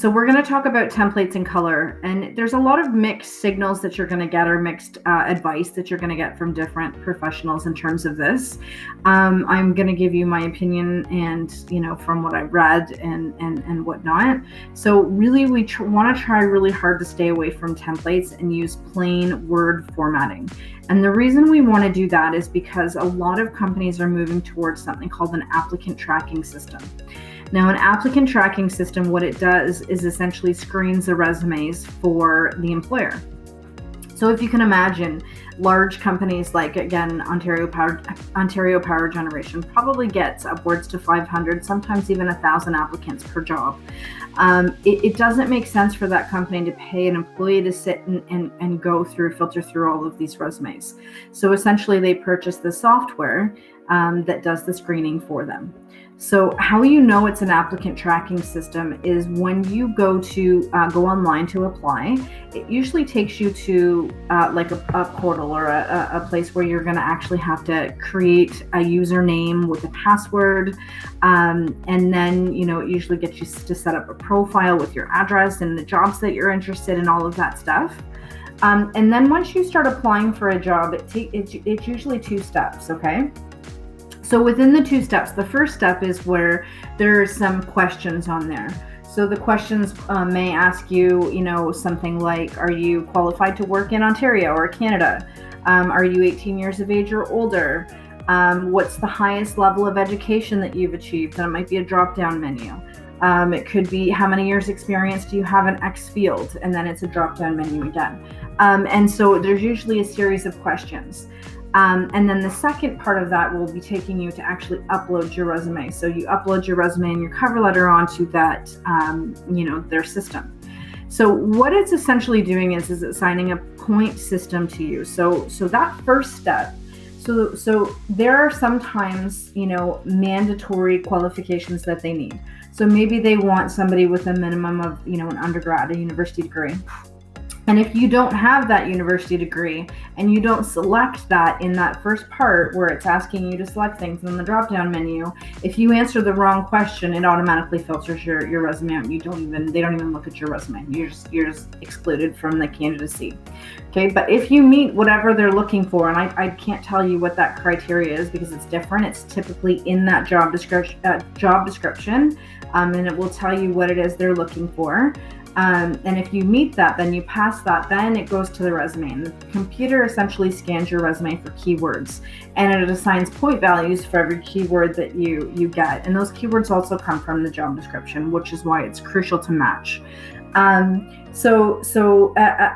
So we're going to talk about templates and color, and there's a lot of mixed signals that you're going to get, or mixed advice that you're going to get from different professionals in terms of this. I'm going to give you my opinion, and from what I've read and whatnot. So really, we want to try really hard to stay away from templates and use plain word formatting. And the reason we want to do that is because a lot of companies are moving towards something called an applicant tracking system. Now, an applicant tracking system, what it does is essentially screens the resumes for the employer. So if you can imagine, large companies like, again, Ontario Power Generation probably gets upwards to 500, sometimes even 1,000 applicants per job. It doesn't make sense for that company to pay an employee to sit and filter through all of these resumes. So essentially, they purchase the software that does the screening for them. So how you know it's an applicant tracking system is when you go online to apply, it usually takes you to like a portal or a place where you're going to actually have to create a username with a password, and then it usually gets you to set up a profile with your address and the jobs that you're interested in, all of that stuff. And then once you start applying for a job, it's usually 2 steps, okay? So within the 2 steps, the first step is where there are some questions on there. So the questions may ask you, something like, are you qualified to work in Ontario or Canada? Are you 18 years of age or older? What's the highest level of education that you've achieved? And it might be a drop-down menu. It could be how many years experience do you have in X field? And then it's a drop-down menu again. And so there's usually a series of questions. And then the second part of that will be taking you to actually upload your resume. So you upload your resume and your cover letter onto that, their system. So what it's essentially doing is assigning a point system to you. So that first step, so there are sometimes, mandatory qualifications that they need. So maybe they want somebody with a minimum of, an undergrad, a university degree. And if you don't have that university degree and you don't select that in that first part where it's asking you to select things in the drop-down menu, if you answer the wrong question, it automatically filters your resume out. They don't even look at your resume. You're just excluded from the candidacy. Okay, but if you meet whatever they're looking for, and I can't tell you what that criteria is because it's different. It's typically in that job description, and it will tell you what it is they're looking for. And if you meet that, then you pass that, then it goes to the resume. And the computer essentially scans your resume for keywords, and it assigns point values for every keyword that you get. And those keywords also come from the job description, which is why it's crucial to match.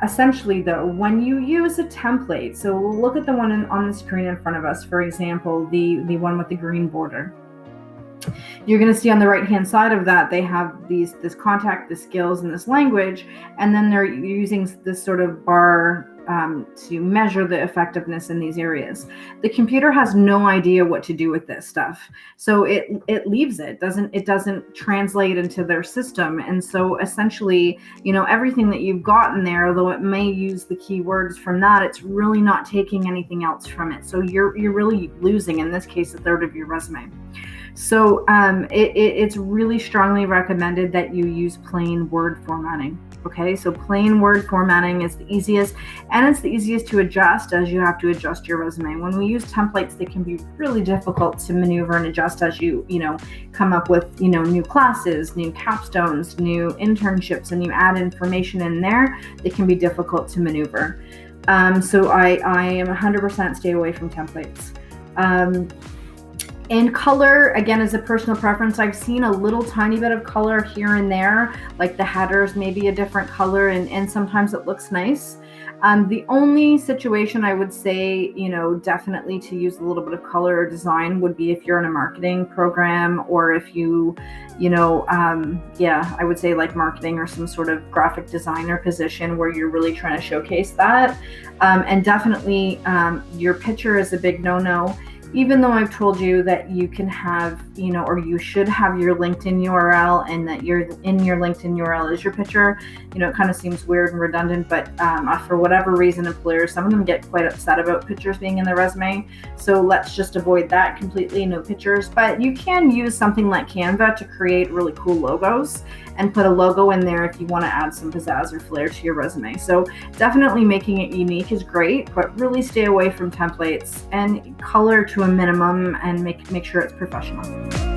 Essentially though, when you use a template, so we'll look at the one on the screen in front of us, for example, the one with the green border. You're going to see on the right hand side of that, they have this contact, the skills, and this language, and then they're using this sort of bar to measure the effectiveness in these areas. The computer has no idea what to do with this stuff, so it leaves it doesn't translate into their system. And so essentially, everything that you've gotten there, although it may use the keywords from that, it's really not taking anything else from it. So you're really losing, in this case, a third of your resume. So it's really strongly recommended that you use plain word formatting. Okay, so plain word formatting is the easiest, and it's the easiest to adjust as you have to adjust your resume. When we use templates, they can be really difficult to maneuver and adjust as you come up with new classes, new capstones, new internships, and you add information in there. They can be difficult to maneuver. So I am 100% stay away from templates. And color, again, is a personal preference. I've seen a little tiny bit of color here and there, like the headers may be a different color, and sometimes it looks nice. The only situation I would say, definitely to use a little bit of color or design would be if you're in a marketing program, or if I would say like marketing or some sort of graphic designer position where you're really trying to showcase that. And definitely your picture is a big no-no. even though I've told you that you can have, or you should have your LinkedIn URL, and that your LinkedIn URL is your picture, it kind of seems weird and redundant, but for whatever reason, employers, some of them get quite upset about pictures being in their resume. So let's just avoid that completely, no pictures. But you can use something like Canva to create really cool logos and put a logo in there if you want to add some pizzazz or flair to your resume. So definitely making it unique is great, but really stay away from templates and color to a minimum, and make sure it's professional.